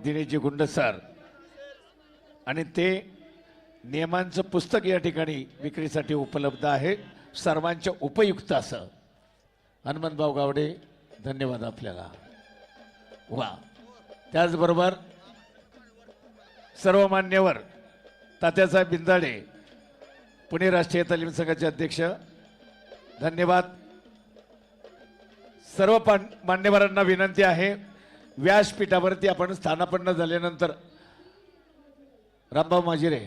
दिनेशजी गुंड सर आणि ते नियमांचं पुस्तक या ठिकाणी विक्रीसाठी उपलब्ध आहे, सर्वांच्या उपयुक्त असं. हनुमंतभाऊ गावडे धन्यवाद आपल्याला. वा, त्याचबरोबर सर्व मान्यवर तात्यासाहेब बिंदाडे पुणे राष्ट्रीय तालीम संघाचे अध्यक्ष धन्यवाद. सर्व मान्यवरांना विनंती आहे, व्यासपीठावरती आपण स्थानापन्न झाल्यानंतर रामभाऊ माजिरे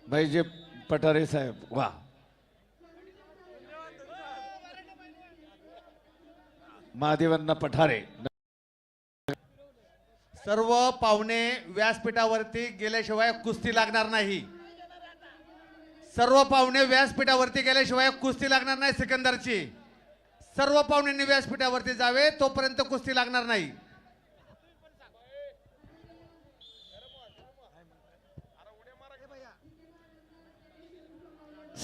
भाईजे पठारे साहेब, वा महादेवांना पठारे. सर्व पाहुणे व्यासपीठावरती गेल्याशिवाय कुस्ती लागणार नाही. सर्व पाहुणे व्यासपीठावरती गेल्याशिवाय कुस्ती लागणार नाही. सिकंदरची सर्व पाहुण्यांनी व्यासपीठावरती जावे, तोपर्यंत कुस्ती लागणार नाही.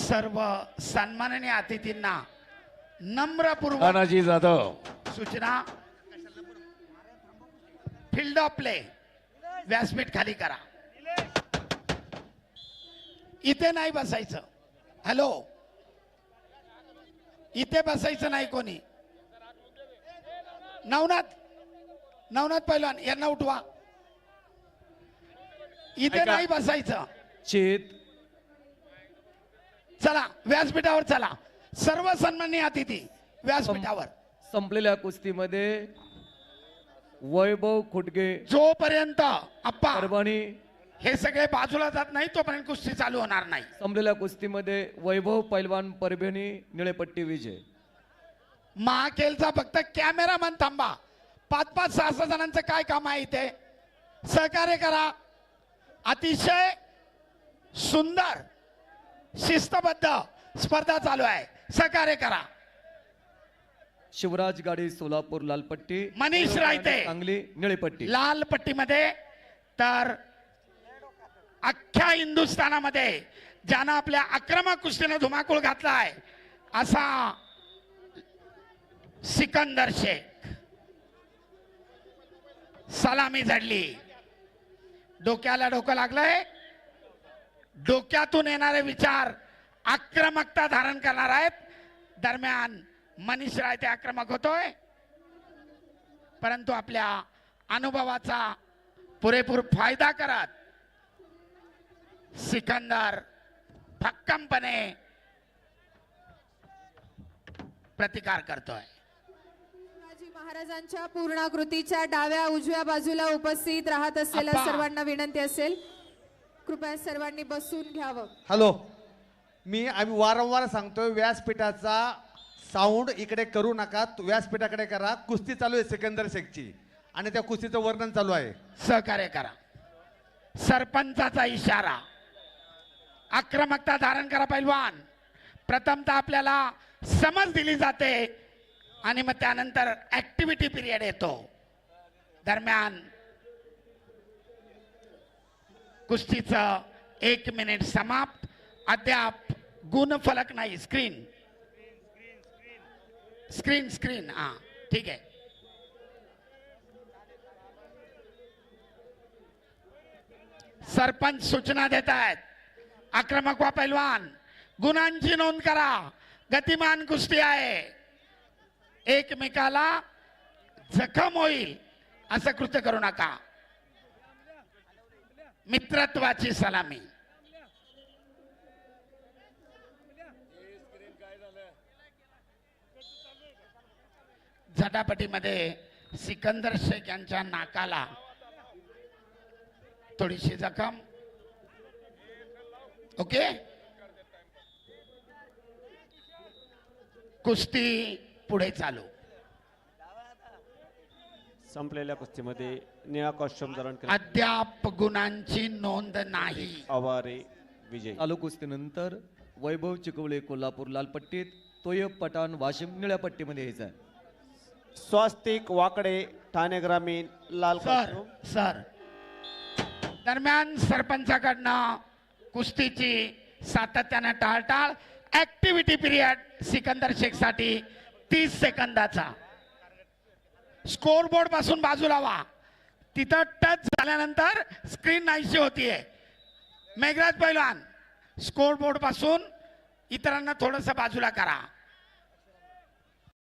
सर्व सन्माननीय अतिथींना नम्रपूर्वक तानाजी जाधव सूचना. फील्ड ऑफ प्ले, व्यासपीठ खाली करा. इथे नाही बसायचं. हॅलो, इथे बसायचं नाही कोणी. नवनाथ पैलवान यांना उठवा. इथे नाही बसायचं. चेत चला व्यासपीठावर चला. सर्व सन्माननीय अतिथी व्यासपीठावर. संपलेल्या कुस्तीमध्ये वैभव खुटगे जोपर्यंत आप्पा परभणी, हे सगळे बाजूला जात नाही तोपर्यंत कुस्ती चालू होणार नाही. संपलेल्या कुस्तीमध्ये वैभव पैलवान परभणी निळेपट्टी विजय. महाखेलचा फक्त कॅमेरामन थांबा. 5-5, 6-6 जणांचं काय काम आहे इथे? सहकार्य करा. अतिशय सुंदर शिस्तबद्ध स्पर्धा चालू आहे. सहकार्य करा. शिवराज गाडी सोलापूर लालपट्टी, मनीष रायते सांगली निळेपट्टी. लाल पट्टीमध्ये तर अख्ख्या हिंदुस्थानामध्ये ज्यानं आपल्या आक्रमक कुस्तीने धुमाकूळ घातला आहे असा सिकंदर शेख. सलामी झडली. डोक्याला डोकं लागलंय. डोक्यातून येणारे विचार आक्रमकता धारण करणार आहेत. दरम्यान मनीष रायते आक्रमक होतोय, परंतु आपल्या अनुभवाचा पुरेपूर फायदा करत सिकंदर भक्कमपणे प्रतिकार करतोय. शिवाजी महाराजांच्या पूर्णाकृतीच्या डाव्या उजव्या बाजूला उपस्थित राहत असलेल्या अप्पा. सर्वांना विनंती असेल, कृपया सर्वांनी बसून घ्यावं. हॅलो, आम्ही वारंवार सांगतोय, व्यासपीठाचा साऊंड इकडे करू नका, व्यासपीठाकडे करा. कुस्ती चालू आहे सिकंदर शेखची आणि त्या कुस्तीचं वर्णन चालू आहे. सहकार्य करा. सरपंचाचा इशारा. आक्रमकता धारण करा पैलवान. प्रथमतः आपल्याला समज दिली जाते आणि मग त्यानंतर ऍक्टिव्हिटी पिरियड येतो. दरम्यान कुस्तीचं 1 मिनिट समाप्त. अद्याप गुणफलक नाही. स्क्रीन हा ठीक आहे. सरपंच सूचना देत आहेत. आक्रमक वा पैलवान, गुणांची नोंद करा. गतिमान कुस्ती आहे. एकमेकाला जखम होईल असं कृत्य करू नका. मित्रत्वाची सलामी. झटापटीमध्ये सिकंदर शेख यांच्या नाकाला थोडीशी जखम. ओके, कुस्ती पुढे चालू. संपलेल्या कुस्तीमध्ये निळा कॉस्ट्युम धारण केला अद्याप गुणांची नोंद नाही. आवारे विजय. चालू कुस्तीनंतर वैभव चिकवळे कोल्हापूर लालपट्टीत, तोयब पठाण वाशिम निळ्या पट्टीमध्ये यायचा आहे. स्वास्तिक वाकडे ठाणे ग्रामीण लाल कॉस्ट्युम. सर दरम्यान सरपंचाकडनं कुस्तीची सातत्याने टाळटाळ. ऍक्टिव्हिटी पिरियड सिकंदर शेख साठी 30 सेकंदाचा. स्कोर बोर्ड पासून बाजूला व्हा. तिथं टच झाल्यानंतर स्क्रीन नाहीशी होतीये. मेघराज पैलवान स्कोर बोर्ड पासून इतरांना थोडस बाजूला करा.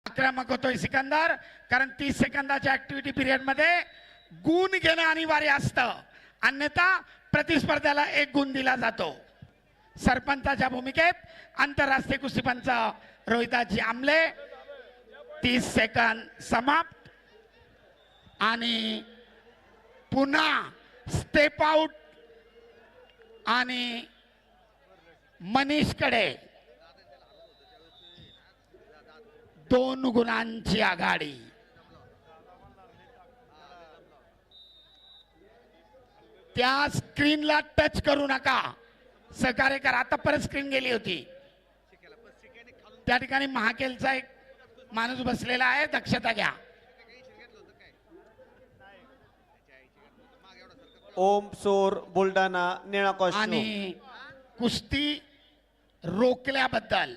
आक्रमक होतोय सिकंदर, कारण 30 सेकंदाच्या ऍक्टिव्हिटी पिरियड मध्ये गुण घेणं अनिवार्य असतं, अन्यथा प्रतिस्पर्ध्याला 1 गुण दिला जातो. सरपंचाच्या भूमिकेत आंतरराष्ट्रीय कुस्तीपंच रोहिताजी आमले. 30 सेकंद समाप्त. आणि पुन्हा स्टेप आउट आणि मनीषकडे 2 गुणांची आघाडी. त्या स्क्रीनला टच करू नका, सहकार्य करा. आता परत स्क्रीन गेली होती. त्या ठिकाणी महाकेलचा एक माणूस बसलेला आहे, दक्षता घ्या. ओम सोर बुलढाणा निळा कॉस्ट्यूम. आणि कुस्ती रोखल्याबद्दल,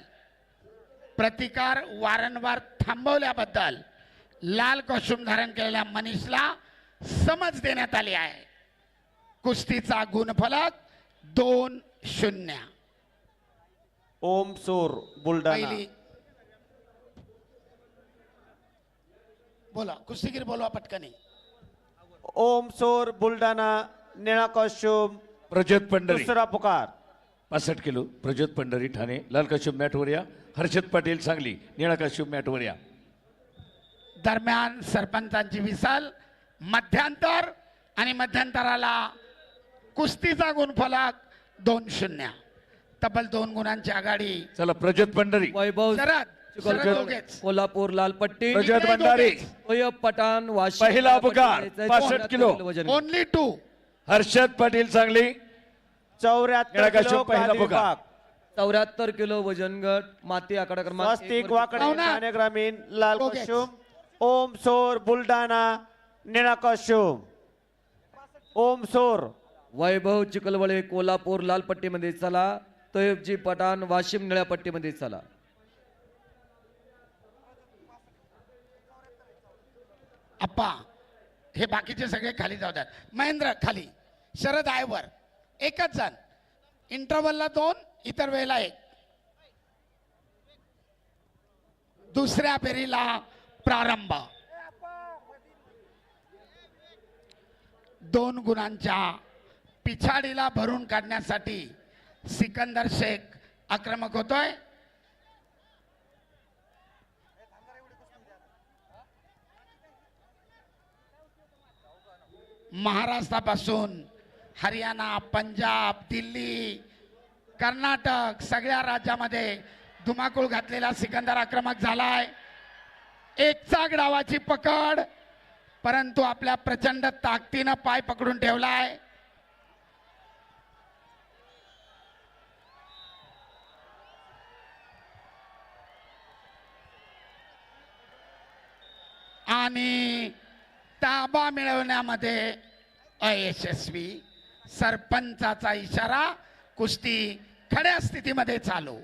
प्रतिकार वारंवार थांबवल्याबद्दल लाल कॉस्ट्यूम धारण केलेल्या मनीषला समज देण्यात आली आहे. कुस्तीचा गुणफलक 2-0. ओम सोर बुलढाणा. पहिली बोला, कुस्तीगीर बोलवा पटकनी. ओम सोर बुलढाणा निळा कॉस्ट्यूम. प्रज्योत पंढरी दुसरा पुकार. 65 किलो. प्रज्योत पंढरी ठाणे लाल कश्यप मॅटवर या. हर्षद पाटील सांगली निळा कश्यप मॅटवर या. दरम्यान सरपंचांची विसल, मध्यांतर आणि मध्यंतराला कुस्तीचा गुणफलक 2-0. तब्बल 2 गुणांची आघाडी. चला प्रज्योत पंढरी. वैभव शरद चिखलवाले, दोघेच. कोल्हापूर लाल पट्टी. प्रज्योत भंडारी. तोयब पठाण वाशिम पहिला निळ्या पुकार, पट्टीमध्ये 65 किलो. वजन. ओनली 2. हर्षद पाटील सांगली 74 निळा किलो कश्यप पहिला खाली पुकार. विभाग. 74 किलो वजन गट माती आकडा क्रमांक स्वस्तिक 1 वाकडे पाहुणा. ठाणे ग्रामीण लाल दोघेच. कॉस्ट्यूम. ओम सोर बुलढाणा निळा कॉस्ट्यूम. ओम सोर. वैभव चिखलवाले कोल्हापूर लाल पट्टीमध्ये चला. तोयबजी पठाण वाशिम निळ्या पट्टीमध्ये चला. अप्पा हे बाकीचे सगळे खाली जाऊ द्यात. महेंद्र खाली, शरद आयवर. एकच जण. इंटरव्हलला 2, इतर वेळेला 1. दुसऱ्या फेरीला प्रारंभ. 2 गुणांच्या पिछाडीला भरून काढण्यासाठी सिकंदर शेख आक्रमक होतोय. महाराष्ट्रापासून हरियाणा, पंजाब, दिल्ली, कर्नाटक सगळ्या राज्यामध्ये धुमाकूळ घातलेला सिकंदर आक्रमक झालाय. एकचाक डावाची पकड, परंतु आपल्या प्रचंड ताकदीनं पाय पकडून ठेवलाय. आणि ताबा मिळवण्यामध्ये अयशस्वी. सरपंचाचा इशारा. कुस्ती खड्या स्थितीमध्ये चालू.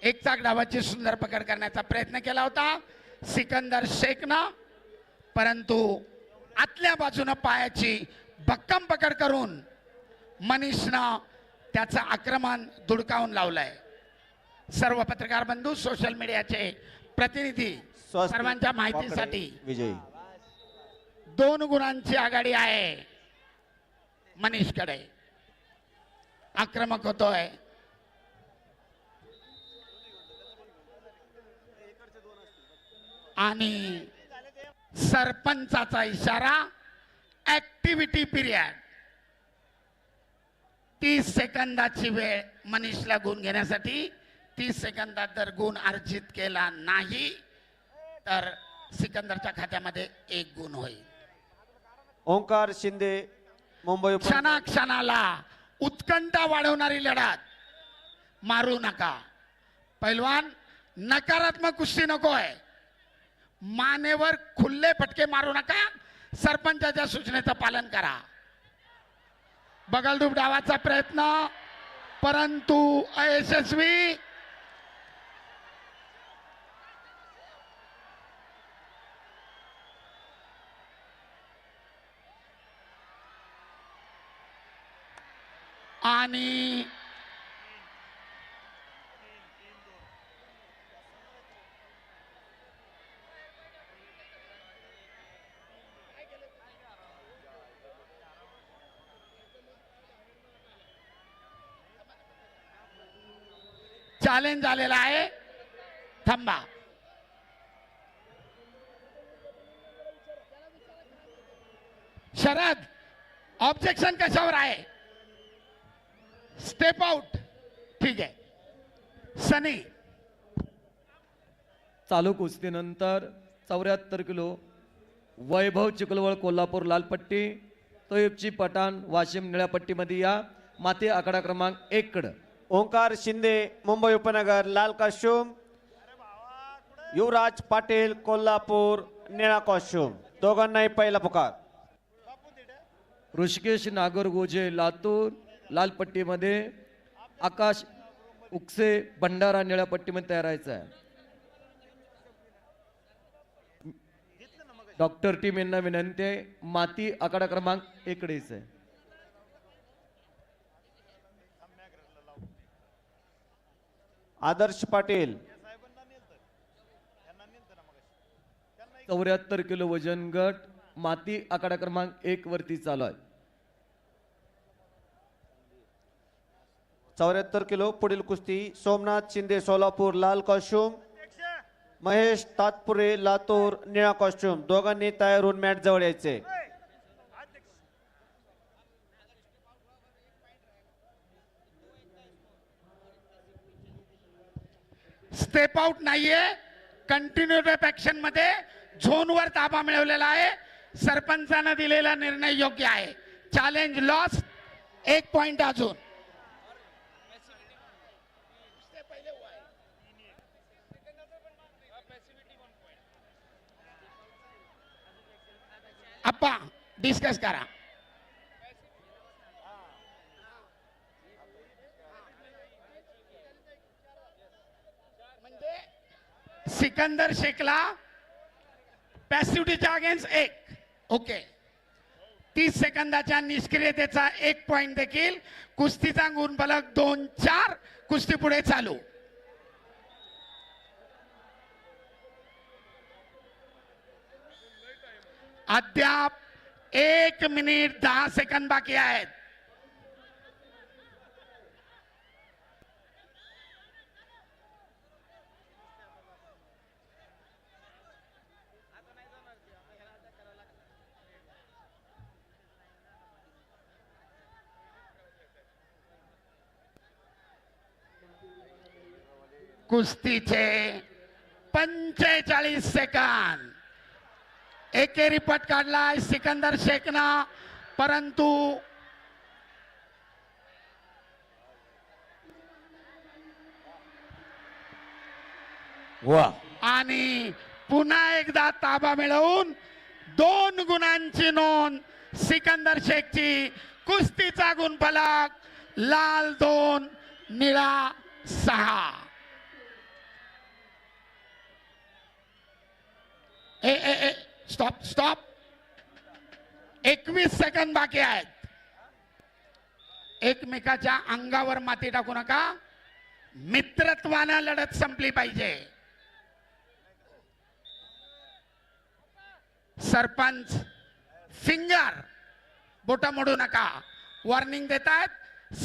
एकचाक डावाची सुंदर पकड करण्याचा प्रयत्न केला होता सिकंदर शेखनं, परंतु आतल्या बाजूनं पायाची भक्कम पकड करून मनीषनं त्याचं आक्रमण धुडकावून लावलंय. सर्व पत्रकार बंधू, सोशल मीडियाचे प्रतिनिधी, स्वस्तिक सर्वांच्या माहितीसाठी वाकडे विजयी. 2 गुणांची आघाडी आहे मनीषकडे. आक्रमक होतोय. आणि सरपंचाचा इशारा. Activity period. 30 सेकंदाची वेळ मनीषला गुण घेण्यासाठी. 30 सेकंदात जर गुण अर्जित केला नाही तर सिकंदरच्या खात्यामध्ये 1 गुण होईल. ओंकार शिंदे मुंबई उपनगर. क्षणाक्षणाला उत्कंठा वाढवणारी लढत. मारू नका पैलवान. नकारात्मक कुस्ती नकोय. मानेवर खुल्ले फटके मारू नका. सरपंचाच्या सूचनेचं पालन करा. बगलडूब डावाचा प्रयत्न, परंतु अयशस्वी. आणि चॅलेंज झालेला आहे. थांबा. शरद, ऑब्जेक्शन कशावर आहे? Step out. ठीक आहे. सनी, चालू कुस्तीनंतर 74 किलो वैभव चिखलवळ कोल्हापूर लाल पट्टी, तोयबजी पठाण वाशिम निळ्या पट्टीमध्ये या. माती आकडा क्रमांक 1 कडे. ओंकार शिंदे मुंबई उपनगर लाल कॉस्ट्युम, युवराज पाटील कोल्हापूर निळा कॉस्ट्युम. दोघांनाही पहिला पुकार. ऋषिकेश नागरगोजे लातूर लाल पट्टीमध्ये, आकाश उकसे भंडारा निळ्या पट्टीमध्ये तयार राहायचं आहे. डॉक्टर टीम यांना विनंती आहे, माती आकडा क्रमांक 1 कडे यायचं आहे. आदर्श पाटील 74 किलो वजन गट माती आकडा क्रमांक 1 वरती चालू आहे. 74 किलो पुढील कुस्ती सोमनाथ शिंदे सोलापूर लाल कॉस्ट्युम, महेश तातपुरे लातूर निळा कॉस्ट्युम. दोघांनी तयार होऊन मॅट जवळ यायचे. स्टेप आउट नाहीये. कंटिन्युएटिव्ह ऍक्शन मध्ये झोनवर ताबा मिळवलेला आहे. सरपंचानं दिलेला निर्णय योग्य आहे. Challenge loss. 1 पॉइंट अजून. अप्पा डिस्कस करा. सिकंदर शेखला पॅसिव्हिटीच्या अगेन्स्ट 1. ओके. 30 सेकंदाच्या निष्क्रियतेचा 1 पॉइंट देखील. कुस्तीचा गुणफलक 2-4. कुस्ती पुढे चालू. अद्याप 1 मिनिट 10 सेकंद बाकी आहेत. कुस्तीचे 45 सेकंद. एकेरी पट काढलाय सिकंदर शेखनं, परंतु वा आणि पुन्हा एकदा ताबा मिळवून 2 गुणांची नोंद सिकंदर शेखची. कुस्तीचा गुणफलक लाल 2 निळा 6. Stop stop. 21 सेकंद बाकी आहेत. एकमेकाच्या अंगावर माती टाकू नका. मित्रत्वानं लढत संपली पाहिजे. सरपंच फिंगर बोट मोडू नका. वॉर्निंग देतात.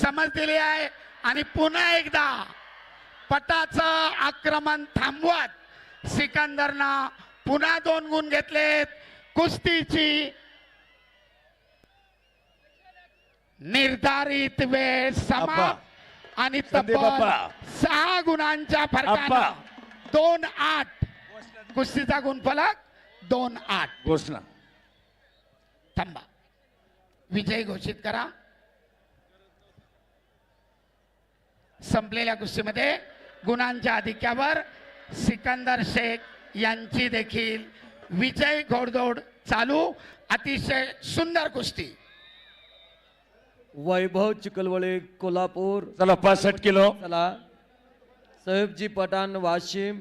समज दिली आहे आणि पुन्हा एकदा पटाचं आक्रमण थांबवत सिकंदरनं पुन्हा 2 गुण घेतलेत. कुस्तीची निर्धारित वेळ समाप्त आणि संदीप तब्बल अप्पा. 6 गुणांच्या फरकानं अप्पा. 2-8. कुस्तीचा गुणफलक 2-8. घोषणा. थांबा. विजय घोषित करा. संपलेल्या कुस्तीमध्ये गुणांच्या आधिक्यावर सिकंदर शेख यांची देखील विजय घोडदौड चालू. अतिशय सुंदर कुस्ती. वैभव चिखलवळे कोल्हापूर चला 65 किलो चला. साहेबजी पठाण वाशिम